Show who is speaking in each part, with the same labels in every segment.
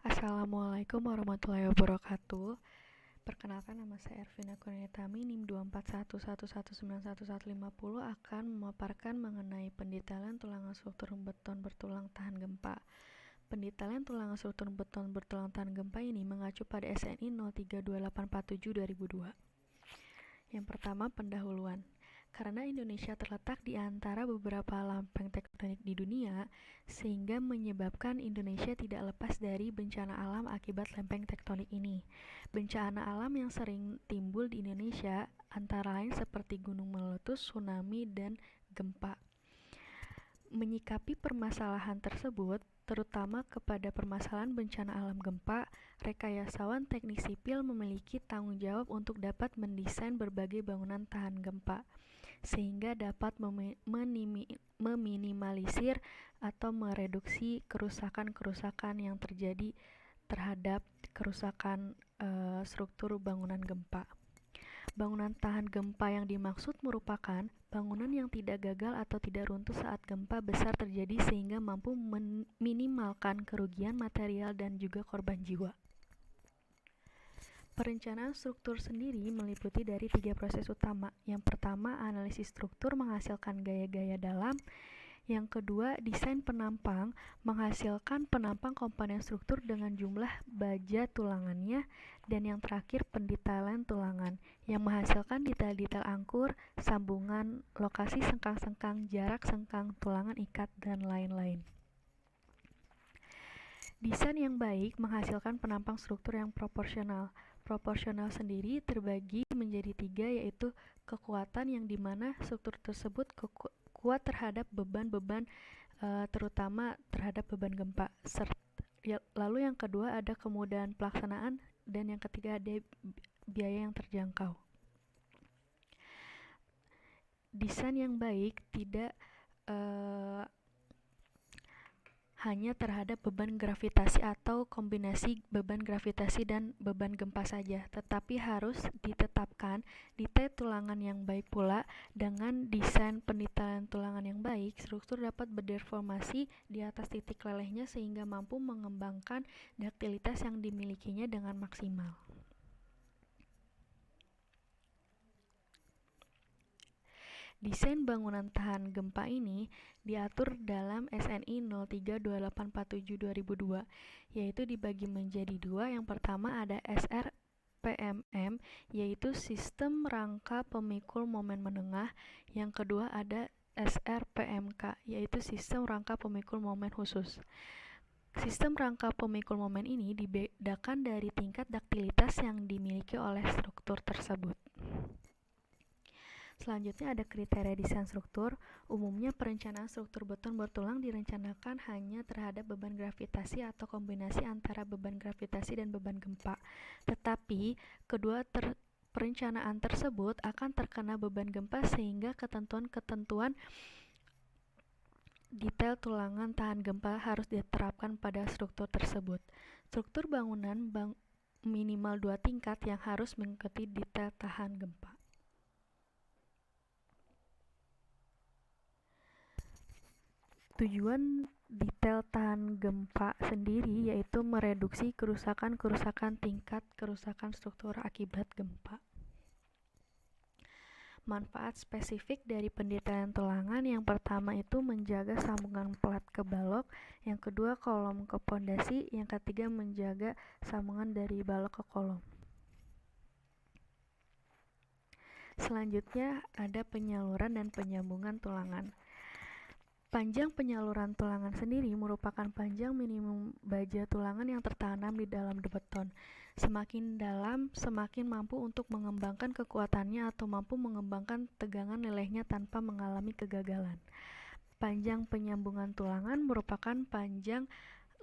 Speaker 1: Assalamualaikum warahmatullahi wabarakatuh. Perkenalkan, nama saya Ervina Kurniatami, NIM 24111911150 akan memaparkan mengenai pendetailan tulangan struktur beton bertulang tahan gempa. Pendetailan tulangan struktur beton bertulang tahan gempa ini mengacu pada SNI 032847/2002. Yang pertama, pendahuluan. Karena Indonesia terletak di antara beberapa lempeng tektonik di dunia, sehingga menyebabkan Indonesia tidak lepas dari bencana alam akibat lempeng tektonik ini. Bencana alam yang sering timbul di Indonesia antara lain seperti gunung meletus, tsunami, dan gempa. Menyikapi permasalahan tersebut, terutama kepada permasalahan bencana alam gempa, rekayasawan teknik sipil memiliki tanggung jawab untuk dapat mendesain berbagai bangunan tahan gempa, sehingga dapat meminimalisir atau mereduksi kerusakan-kerusakan yang terjadi terhadap kerusakan struktur bangunan gempa. Bangunan tahan gempa yang dimaksud merupakan bangunan yang tidak gagal atau tidak runtuh saat gempa besar terjadi sehingga mampu meminimalkan kerugian material dan juga korban jiwa. Perencanaan struktur sendiri meliputi dari 3 proses utama. Yang pertama, analisis struktur menghasilkan gaya-gaya dalam. Yang kedua, desain penampang menghasilkan penampang komponen struktur dengan jumlah baja tulangannya. Dan yang terakhir, pendetailan tulangan yang menghasilkan detail-detail angkur, sambungan, lokasi sengkang-sengkang, jarak sengkang, tulangan ikat, dan lain-lain. Desain yang baik menghasilkan penampang struktur yang proporsional. Proporsional sendiri terbagi menjadi 3, yaitu kekuatan yang dimana struktur tersebut kuat terhadap beban-beban, terutama terhadap beban gempa. Lalu yang kedua ada kemudahan pelaksanaan, dan yang ketiga ada biaya yang terjangkau. Desain yang baik tidak hanya terhadap beban gravitasi atau kombinasi beban gravitasi dan beban gempa saja, tetapi harus ditetapkan detail tulangan yang baik pula. Dengan desain pendetailan tulangan yang baik, struktur dapat berdeformasi di atas titik lelehnya sehingga mampu mengembangkan daktilitas yang dimilikinya dengan maksimal. Desain bangunan tahan gempa ini diatur dalam SNI 032847/2002, yaitu dibagi menjadi 2. Yang pertama ada SRPMM, yaitu sistem rangka pemikul momen menengah. Yang kedua ada SRPMK, yaitu sistem rangka pemikul momen khusus. Sistem rangka pemikul momen ini dibedakan dari tingkat daktilitas yang dimiliki oleh struktur tersebut. Selanjutnya ada kriteria desain struktur. Umumnya perencanaan struktur beton bertulang direncanakan hanya terhadap beban gravitasi atau kombinasi antara beban gravitasi dan beban gempa. Tetapi kedua perencanaan tersebut akan terkena beban gempa sehingga ketentuan-ketentuan detail tulangan tahan gempa harus diterapkan pada struktur tersebut. Struktur bangunan minimal 2 tingkat yang harus mengikuti detail tahan gempa. Tujuan detail tahan gempa sendiri yaitu mereduksi kerusakan-kerusakan tingkat kerusakan struktur akibat gempa. Manfaat spesifik dari pendetailan tulangan yang pertama itu menjaga sambungan plat ke balok, yang kedua kolom ke pondasi, yang ketiga menjaga sambungan dari balok ke kolom. Selanjutnya ada penyaluran dan penyambungan tulangan. Panjang penyaluran tulangan sendiri merupakan panjang minimum baja tulangan yang tertanam di dalam beton. Semakin dalam, semakin mampu untuk mengembangkan kekuatannya atau mampu mengembangkan tegangan lelehnya tanpa mengalami kegagalan. Panjang penyambungan tulangan merupakan panjang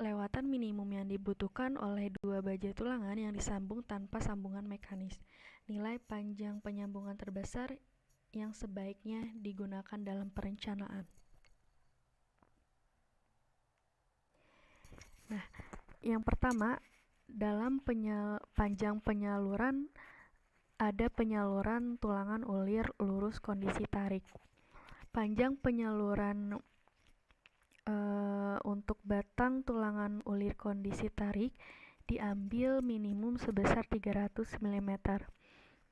Speaker 1: lewatan minimum yang dibutuhkan oleh 2 baja tulangan yang disambung tanpa sambungan mekanis. Nilai panjang penyambungan terbesar yang sebaiknya digunakan dalam perencanaan. Nah, yang pertama, dalam panjang penyaluran ada penyaluran tulangan ulir lurus kondisi tarik. Panjang penyaluran untuk batang tulangan ulir kondisi tarik diambil minimum sebesar 300 mm.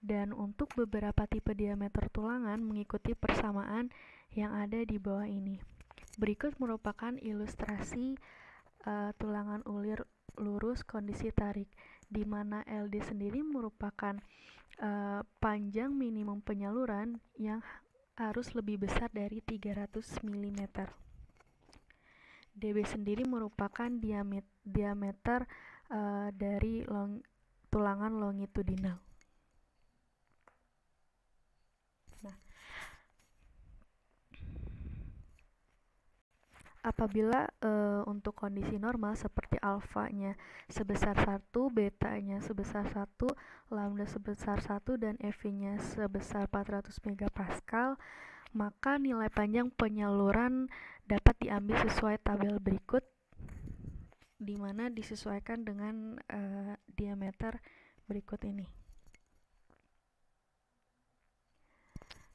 Speaker 1: Dan untuk beberapa tipe diameter tulangan mengikuti persamaan yang ada di bawah ini. Berikut merupakan ilustrasi tulangan ulir lurus kondisi tarik, di mana LD sendiri merupakan panjang minimum penyaluran yang harus lebih besar dari 300 mm. DB sendiri merupakan diameter dari tulangan longitudinal. Nah, apabila untuk kondisi normal seperti alfanya sebesar 1, betanya sebesar 1, lambda sebesar 1, dan EV-nya sebesar 400 MPa, maka nilai panjang penyaluran dapat diambil sesuai tabel berikut, di mana disesuaikan dengan diameter berikut ini.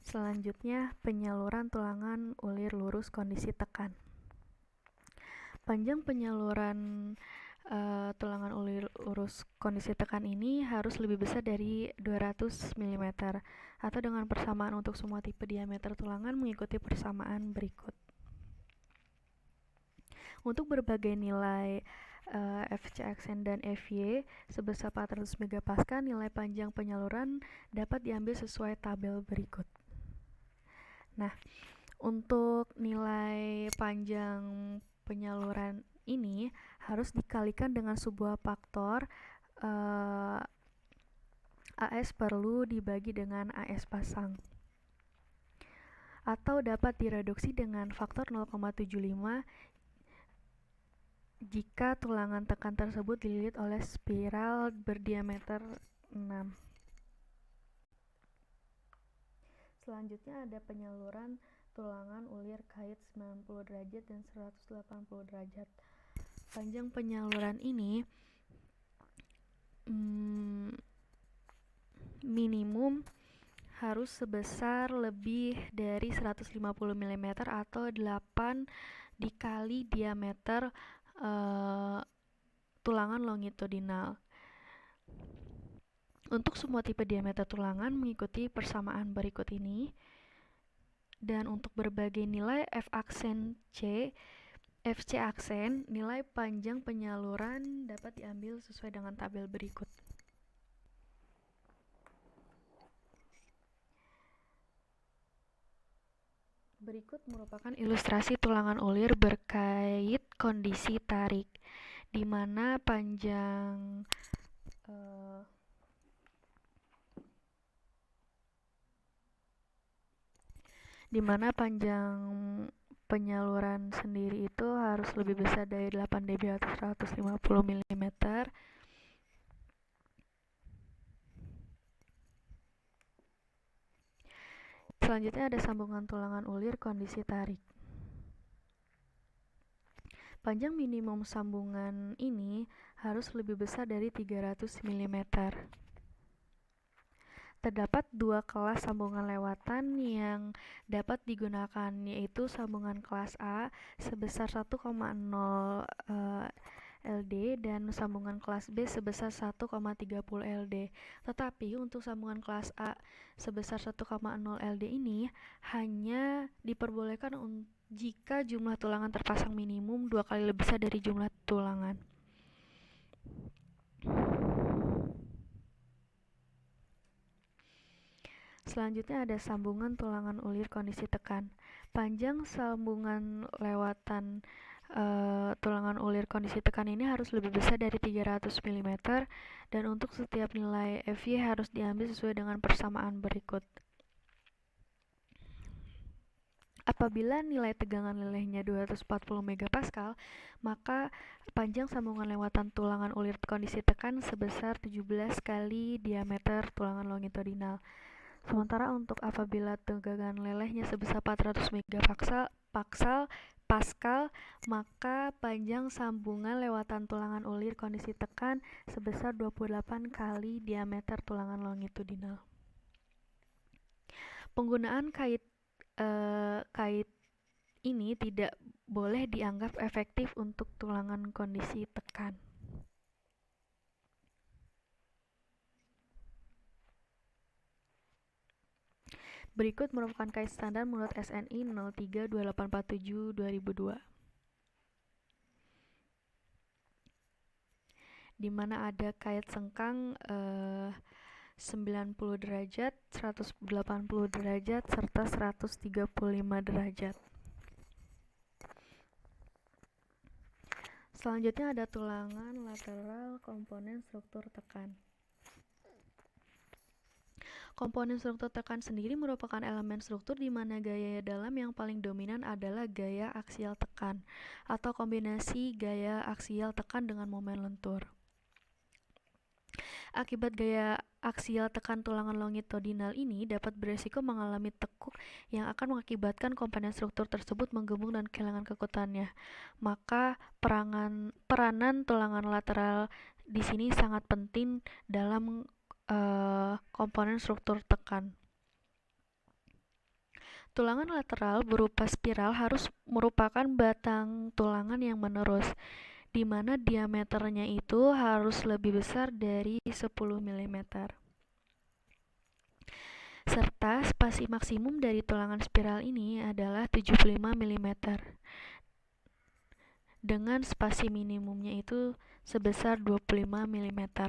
Speaker 1: Selanjutnya, penyaluran tulangan ulir lurus kondisi tekan. Panjang penyaluran tulangan ulir lurus kondisi tekan ini harus lebih besar dari 200 mm, atau dengan persamaan untuk semua tipe diameter tulangan mengikuti persamaan berikut. Untuk berbagai nilai FCXN dan FY sebesar 400 MPa, nilai panjang penyaluran dapat diambil sesuai tabel berikut. Nah, untuk nilai panjang penyaluran ini harus dikalikan dengan sebuah faktor AS perlu dibagi dengan AS pasang, atau dapat direduksi dengan faktor 0,75 jika tulangan tekan tersebut dililit oleh spiral berdiameter 6. Selanjutnya ada penyaluran tulangan ulir kait 90 derajat dan 180 derajat. Panjang penyaluran ini minimum harus sebesar lebih dari 150 mm atau 8 dikali diameter tulangan longitudinal. Untuk semua tipe diameter tulangan mengikuti persamaan berikut ini. Dan untuk berbagai nilai FC aksen, nilai panjang penyaluran dapat diambil sesuai dengan tabel berikut. Berikut merupakan ilustrasi tulangan ulir berkait kondisi tarik, di mana panjang penyaluran sendiri itu harus lebih besar dari 8 dB atau 150 mm. Selanjutnya ada sambungan tulangan ulir kondisi tarik. Panjang minimum sambungan ini harus lebih besar dari 300 mm. Terdapat dua kelas sambungan lewatan yang dapat digunakan, yaitu sambungan kelas A sebesar 1,0 LD dan sambungan kelas B sebesar 1,30 LD. Tetapi untuk sambungan kelas A sebesar 1,0 LD ini hanya diperbolehkan jika jumlah tulangan terpasang minimum 2 kali lebih besar dari jumlah tulangan. Selanjutnya ada sambungan tulangan ulir kondisi tekan. Panjang sambungan lewatan tulangan ulir kondisi tekan ini harus lebih besar dari 300 mm, dan untuk setiap nilai FY harus diambil sesuai dengan persamaan berikut. Apabila nilai tegangan lelehnya 240 MPa, maka panjang sambungan lewatan tulangan ulir kondisi tekan sebesar 17 kali diameter tulangan longitudinal. Sementara untuk apabila tegangan lelehnya sebesar 400 MPa, maka panjang sambungan lewatan tulangan ulir kondisi tekan sebesar 28 kali diameter tulangan longitudinal. Penggunaan kait ini tidak boleh dianggap efektif untuk tulangan kondisi tekan. Berikut merupakan kait standar menurut SNI 032847/2002. Di mana ada kait sengkang 90 derajat, 180 derajat, serta 135 derajat. Selanjutnya ada tulangan lateral komponen struktur tekan. Komponen struktur tekan sendiri merupakan elemen struktur di mana gaya dalam yang paling dominan adalah gaya aksial tekan, atau kombinasi gaya aksial tekan dengan momen lentur. Akibat gaya aksial tekan tulangan longitudinal ini dapat beresiko mengalami tekuk yang akan mengakibatkan komponen struktur tersebut menggembung dan kehilangan kekuatannya. Maka peranan tulangan lateral di sini sangat penting dalam komponen struktur tekan. Tulangan lateral berupa spiral harus merupakan batang tulangan yang menerus, di mana diameternya itu harus lebih besar dari 10 mm. Serta spasi maksimum dari tulangan spiral ini adalah 75 mm, dengan spasi minimumnya itu sebesar 25 mm.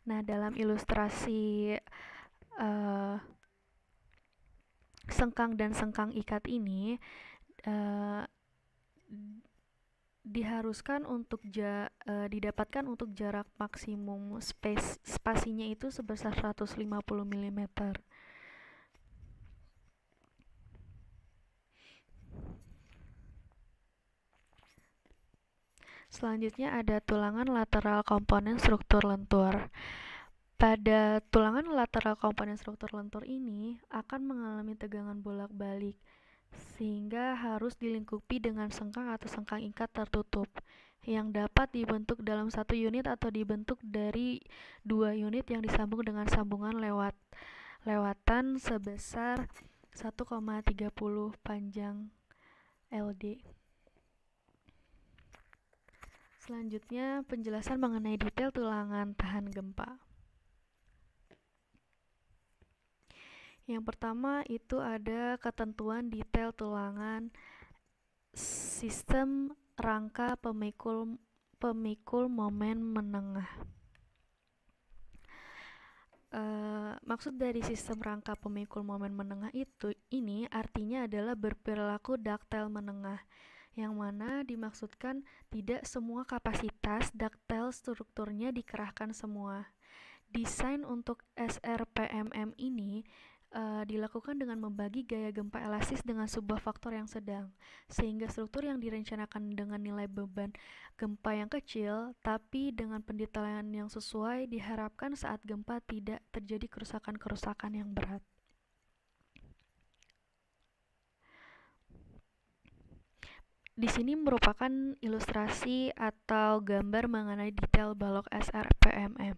Speaker 1: Nah, dalam ilustrasi sengkang dan sengkang ikat ini diharuskan untuk didapatkan untuk jarak maksimum spasinya itu sebesar 150 mm. Selanjutnya ada tulangan lateral komponen struktur lentur. Pada tulangan lateral komponen struktur lentur ini akan mengalami tegangan bolak-balik, sehingga harus dilingkupi dengan sengkang atau sengkang ikat tertutup, yang dapat dibentuk dalam satu unit atau dibentuk dari 2 unit yang disambung dengan sambungan lewatan sebesar 1,30 panjang LD. Selanjutnya, penjelasan mengenai detail tulangan tahan gempa. Yang pertama itu ada ketentuan detail tulangan sistem rangka pemikul momen menengah. Maksud dari sistem rangka pemikul momen menengah ini artinya adalah berperilaku daktil menengah, yang mana dimaksudkan tidak semua kapasitas daktil strukturnya dikerahkan semua. Desain untuk SRPMM ini dilakukan dengan membagi gaya gempa elastis dengan sebuah faktor yang sedang, sehingga struktur yang direncanakan dengan nilai beban gempa yang kecil tapi dengan pendetailan yang sesuai diharapkan saat gempa tidak terjadi kerusakan-kerusakan yang berat. Di sini merupakan ilustrasi atau gambar mengenai detail balok SRPMM,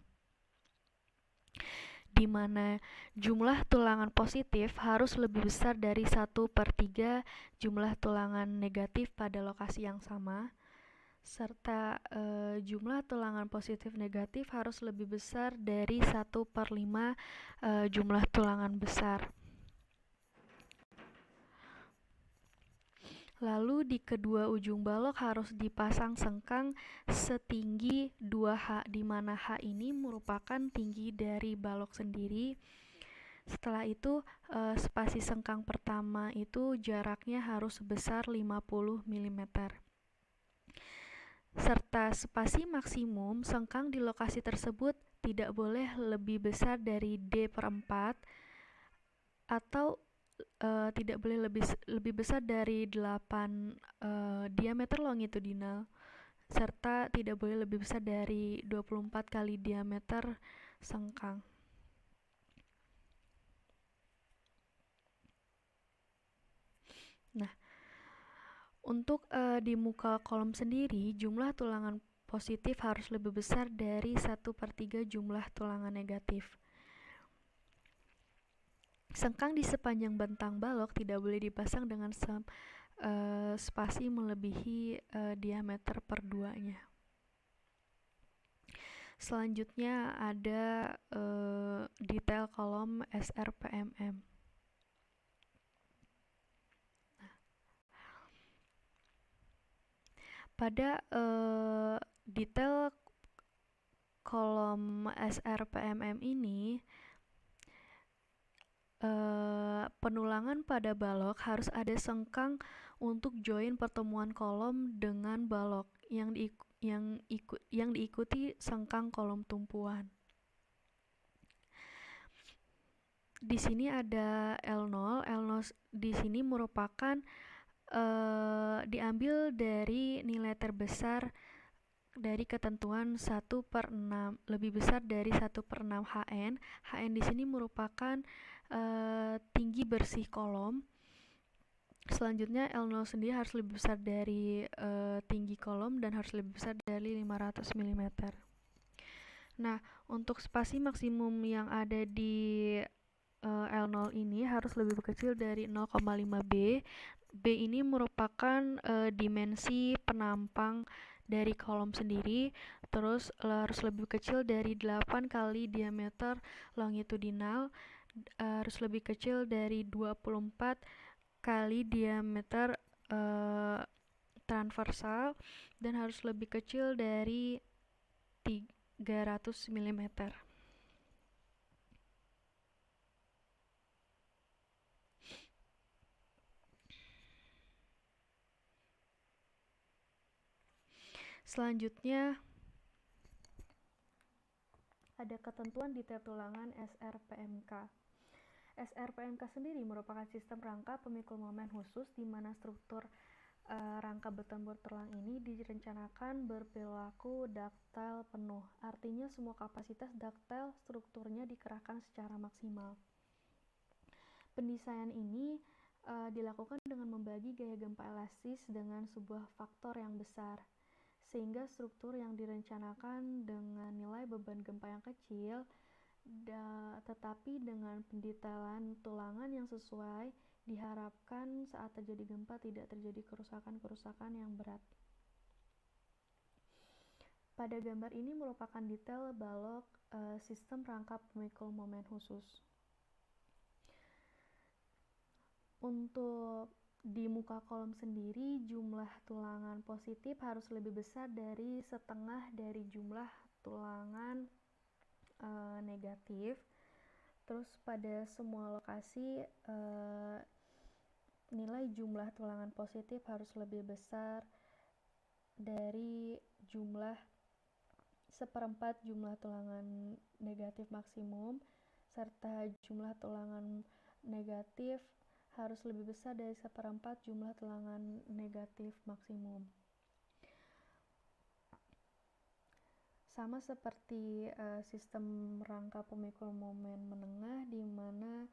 Speaker 1: di mana jumlah tulangan positif harus lebih besar dari 1/3 jumlah tulangan negatif pada lokasi yang sama, serta jumlah tulangan positif negatif harus lebih besar dari 1/5 jumlah tulangan besar. Lalu di kedua ujung balok harus dipasang sengkang setinggi 2H, di mana H ini merupakan tinggi dari balok sendiri. Setelah itu spasi sengkang pertama itu jaraknya harus sebesar 50 mm. Serta spasi maksimum sengkang di lokasi tersebut tidak boleh lebih besar dari D/4 atau tidak boleh lebih besar dari 8 diameter longitudinal, serta tidak boleh lebih besar dari 24 kali diameter sengkang. Nah, untuk di muka kolom sendiri, jumlah tulangan positif harus lebih besar dari 1/3 jumlah tulangan negatif. Sengkang di sepanjang bentang balok tidak boleh dipasang dengan spasi melebihi diameter per 2-nya. Selanjutnya ada detail kolom SRPMM. Pada detail kolom SRPMM ini, penulangan pada balok harus ada sengkang untuk join pertemuan kolom dengan balok yang diikuti sengkang kolom tumpuan. Di sini ada L0. L0 di sini merupakan diambil dari nilai terbesar dari ketentuan 1/6, lebih besar dari 1/6 HN. HN di sini merupakan tinggi bersih kolom. Selanjutnya L0 sendiri harus lebih besar dari tinggi kolom dan harus lebih besar dari 500 mm. Nah, untuk spasi maksimum yang ada di L0 ini harus lebih kecil dari 0,5 B. B ini merupakan dimensi penampang dari kolom sendiri, terus harus lebih kecil dari 8 kali diameter longitudinal, harus lebih kecil dari 24 kali diameter transversal, dan harus lebih kecil dari 300 mm. Selanjutnya ada ketentuan detail tulangan SRPMK. SRPMK sendiri merupakan sistem rangka pemikul momen khusus di mana struktur rangka beton bertulang ini direncanakan berperilaku daktil penuh. Artinya semua kapasitas daktil strukturnya dikerahkan secara maksimal. Pendesain ini dilakukan dengan membagi gaya gempa elastis dengan sebuah faktor yang besar, sehingga struktur yang direncanakan dengan nilai beban gempa yang kecil tetapi dengan pendetailan tulangan yang sesuai, diharapkan saat terjadi gempa tidak terjadi kerusakan-kerusakan yang berat. Pada gambar ini merupakan detail balok sistem rangka pemikul momen khusus. Untuk di muka kolom sendiri, jumlah tulangan positif harus lebih besar dari setengah dari jumlah tulangan negatif. Terus pada semua lokasi nilai jumlah tulangan positif harus lebih besar dari jumlah 1/4 jumlah tulangan negatif maksimum, serta jumlah tulangan negatif harus lebih besar dari 1/4 jumlah tulangan negatif maksimum. Sama seperti sistem rangka pemikul momen menengah, di mana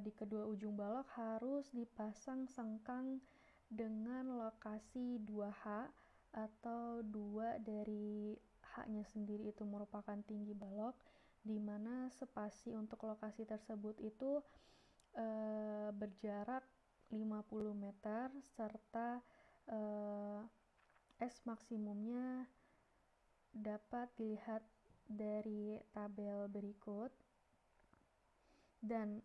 Speaker 1: di kedua ujung balok harus dipasang sengkang dengan lokasi 2H atau 2 dari H-nya sendiri itu merupakan tinggi balok, di mana spasi untuk lokasi tersebut itu berjarak 50 meter serta S maksimumnya dapat dilihat dari tabel berikut, dan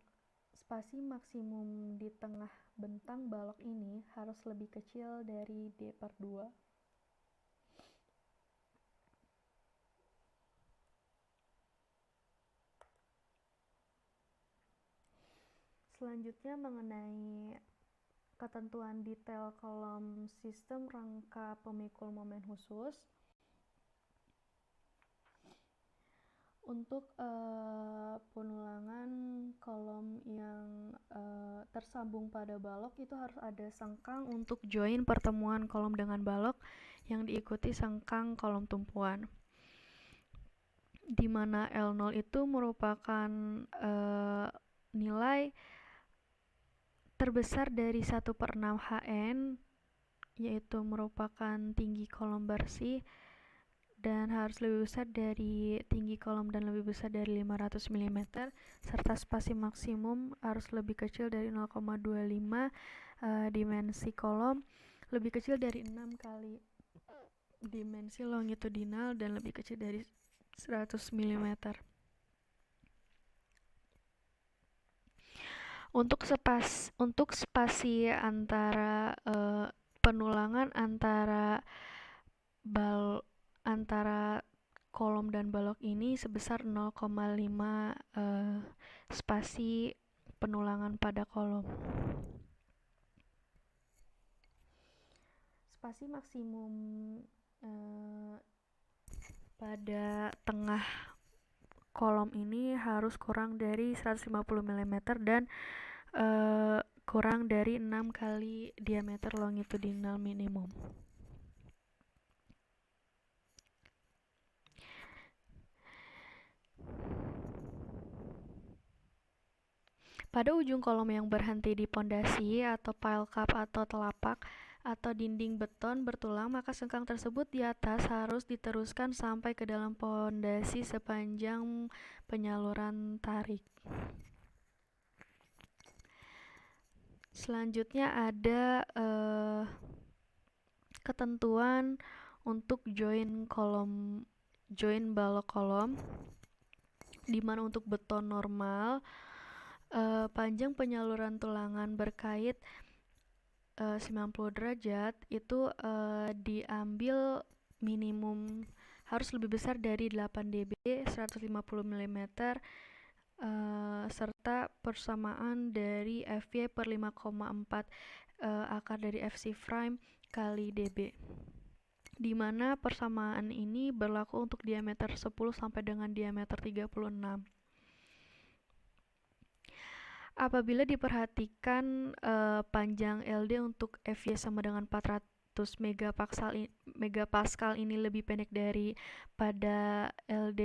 Speaker 1: spasi maksimum di tengah bentang balok ini harus lebih kecil dari D/2. Selanjutnya mengenai ketentuan detail kolom sistem rangka pemikul momen khusus. Untuk penulangan kolom yang tersambung pada balok itu harus ada sengkang untuk join pertemuan kolom dengan balok yang diikuti sengkang kolom tumpuan, di mana L0 itu merupakan nilai terbesar dari 1/6 HN, yaitu merupakan tinggi kolom bersih, dan harus lebih besar dari tinggi kolom dan lebih besar dari 500 mm, serta spasi maksimum harus lebih kecil dari 0,25 dimensi kolom, lebih kecil dari 6 kali dimensi longitudinal, dan lebih kecil dari 100 mm. Untuk spasi antara penulangan antara kolom dan balok ini sebesar 0,5 spasi penulangan pada kolom. Spasi maksimum pada tengah kolom ini harus kurang dari 150 mm dan kurang dari 6 kali diameter longitudinal minimum. Pada ujung kolom yang berhenti di pondasi atau pile cap atau telapak atau dinding beton bertulang, maka sengkang tersebut di atas harus diteruskan sampai ke dalam pondasi sepanjang penyaluran tarik. Selanjutnya ada ketentuan untuk join balok kolom, di mana untuk beton normal panjang penyaluran tulangan berkait 90 derajat itu diambil minimum harus lebih besar dari 8 dB, 150 mm, serta persamaan dari FY per 5,4 akar dari FC prime kali dB, di mana persamaan ini berlaku untuk diameter 10 sampai dengan diameter 36. Apabila diperhatikan panjang LD untuk FY sama dengan 400 megapascal ini lebih pendek daripada LD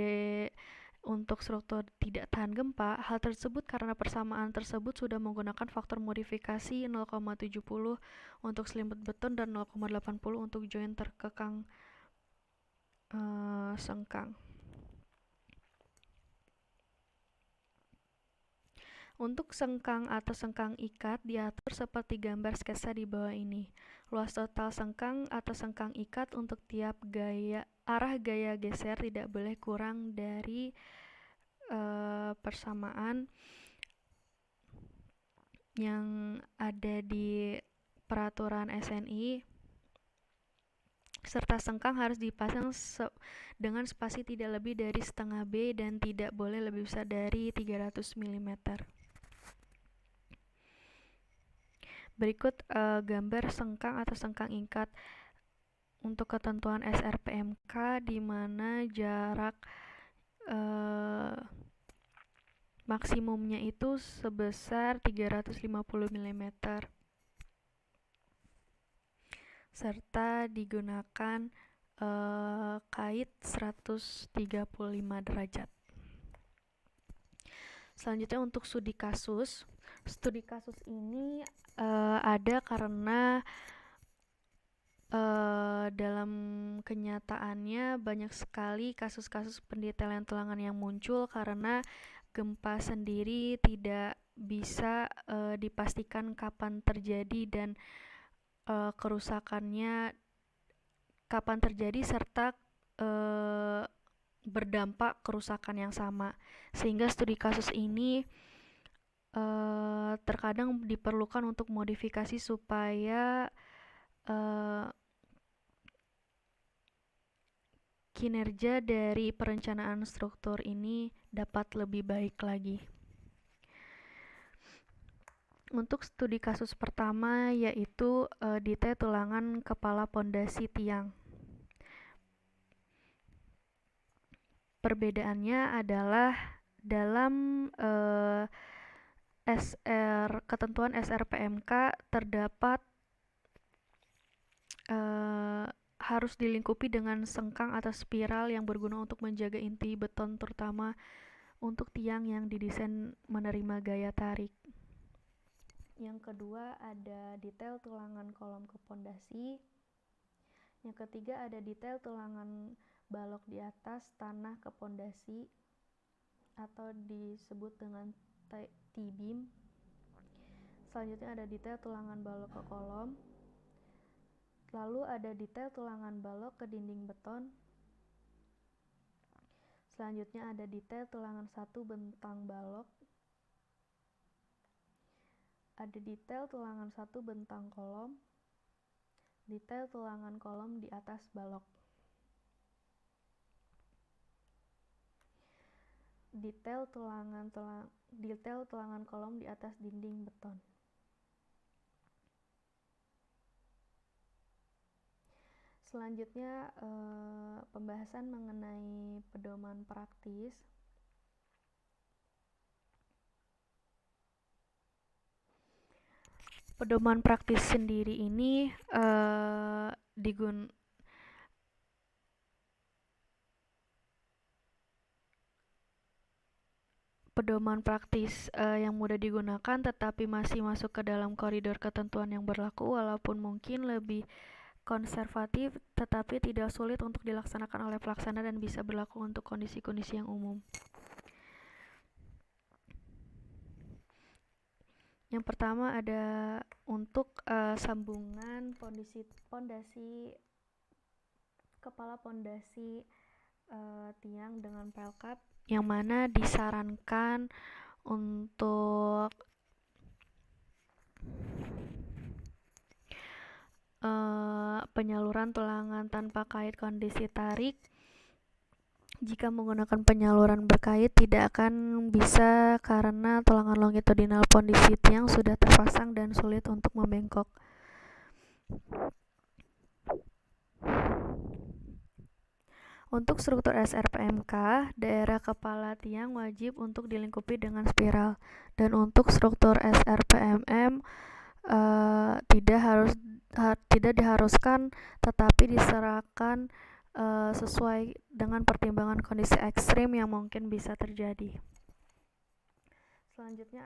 Speaker 1: untuk struktur tidak tahan gempa, hal tersebut karena persamaan tersebut sudah menggunakan faktor modifikasi 0,70 untuk selimut beton dan 0,80 untuk join terkekang sengkang. Untuk sengkang atau sengkang ikat diatur seperti gambar sketsa di bawah ini. Luas total sengkang atau sengkang ikat untuk tiap arah gaya geser tidak boleh kurang dari persamaan yang ada di peraturan SNI, serta sengkang harus dipasang dengan spasi tidak lebih dari setengah B dan tidak boleh lebih besar dari 300 mm. Berikut gambar sengkang atau sengkang ikat untuk ketentuan SRPMK, di mana jarak maksimumnya itu sebesar 350 mm, serta digunakan kait 135 derajat. Selanjutnya untuk studi kasus. Studi kasus ini ada karena dalam kenyataannya banyak sekali kasus-kasus pendetailan tulangan yang muncul karena gempa sendiri tidak bisa dipastikan kapan terjadi dan kerusakannya kapan terjadi serta berdampak kerusakan yang sama, sehingga studi kasus ini terkadang diperlukan untuk modifikasi supaya kinerja dari perencanaan struktur ini dapat lebih baik lagi. Untuk studi kasus pertama yaitu detail tulangan kepala pondasi tiang. Perbedaannya adalah dalam ketentuan SRPMK terdapat harus dilingkupi dengan sengkang atau spiral yang berguna untuk menjaga inti beton, terutama untuk tiang yang didesain menerima gaya tarik. Yang kedua ada detail tulangan kolom ke pondasi. Yang ketiga ada detail tulangan balok di atas tanah ke pondasi atau disebut dengan T-beam. Selanjutnya ada detail tulangan balok ke kolom. Lalu ada detail tulangan balok ke dinding beton. Selanjutnya ada detail tulangan satu bentang balok. Ada detail tulangan satu bentang kolom. Detail tulangan kolom di atas balok. Detail tulangan kolom di atas dinding beton. Selanjutnya pembahasan mengenai pedoman praktis. Pedoman praktis sendiri ini pedoman praktis yang mudah digunakan tetapi masih masuk ke dalam koridor ketentuan yang berlaku, walaupun mungkin lebih konservatif tetapi tidak sulit untuk dilaksanakan oleh pelaksana dan bisa berlaku untuk kondisi-kondisi yang umum. Yang pertama ada untuk sambungan pondasi kepala pondasi tiang dengan pelkap, yang mana disarankan untuk penyaluran tulangan tanpa kait kondisi tarik. Jika menggunakan penyaluran berkait tidak akan bisa karena tulangan longitudinal pondisi tiang sudah terpasang dan sulit untuk membengkok. Untuk struktur SRPMK, daerah kepala tiang wajib untuk dilingkupi dengan spiral, dan untuk struktur SRPMM tidak diharuskan tetapi diserahkan sesuai dengan pertimbangan kondisi ekstrim yang mungkin bisa terjadi. Selanjutnya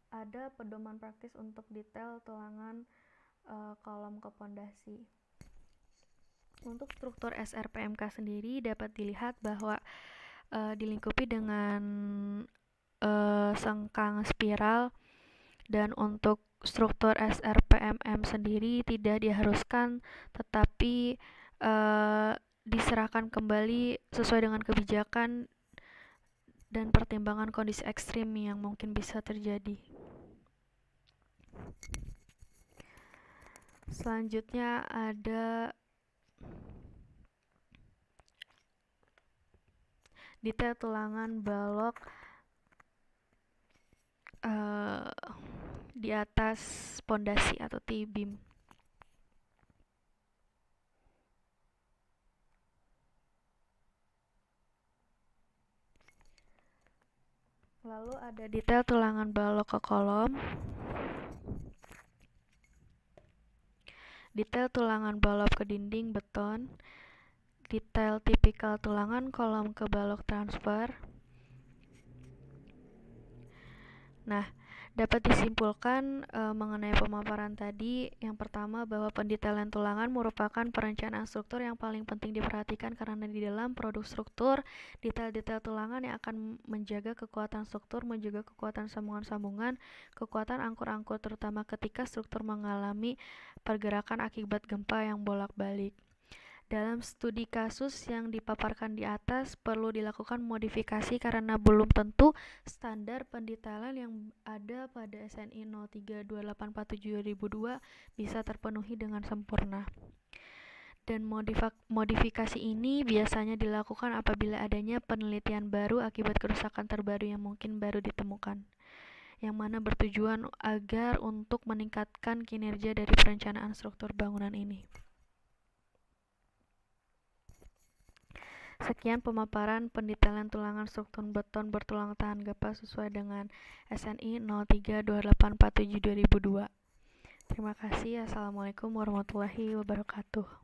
Speaker 1: ada pedoman praktis untuk detail tulangan kolom ke pondasi. Untuk struktur SRPMK sendiri dapat dilihat bahwa dilingkupi dengan sengkang spiral, dan untuk struktur SRPMM sendiri tidak diharuskan tetapi diserahkan kembali sesuai dengan kebijakan dan pertimbangan kondisi ekstrim yang mungkin bisa terjadi. Selanjutnya ada detail tulangan balok di atas pondasi atau T-beam. Lalu ada detail tulangan balok ke kolom, detail tulangan balok ke dinding beton, detail tipikal tulangan kolom ke balok transfer. Nah, dapat disimpulkan mengenai pemaparan tadi, yang pertama bahwa pendetailan tulangan merupakan perencanaan struktur yang paling penting diperhatikan karena di dalam produk struktur, detail-detail tulangan yang akan menjaga kekuatan struktur, menjaga kekuatan sambungan-sambungan, kekuatan angkur-angkur terutama ketika struktur mengalami pergerakan akibat gempa yang bolak-balik. Dalam studi kasus yang dipaparkan di atas perlu dilakukan modifikasi karena belum tentu standar pendetailan yang ada pada SNI 032847/2002 bisa terpenuhi dengan sempurna. Dan modifikasi ini biasanya dilakukan apabila adanya penelitian baru akibat kerusakan terbaru yang mungkin baru ditemukan, yang mana bertujuan agar untuk meningkatkan kinerja dari perencanaan struktur bangunan ini. Sekian pemaparan pendetailan tulangan struktur beton bertulang tahan gempa sesuai dengan SNI 032847/2002. Terima kasih. Assalamualaikum warahmatullahi wabarakatuh.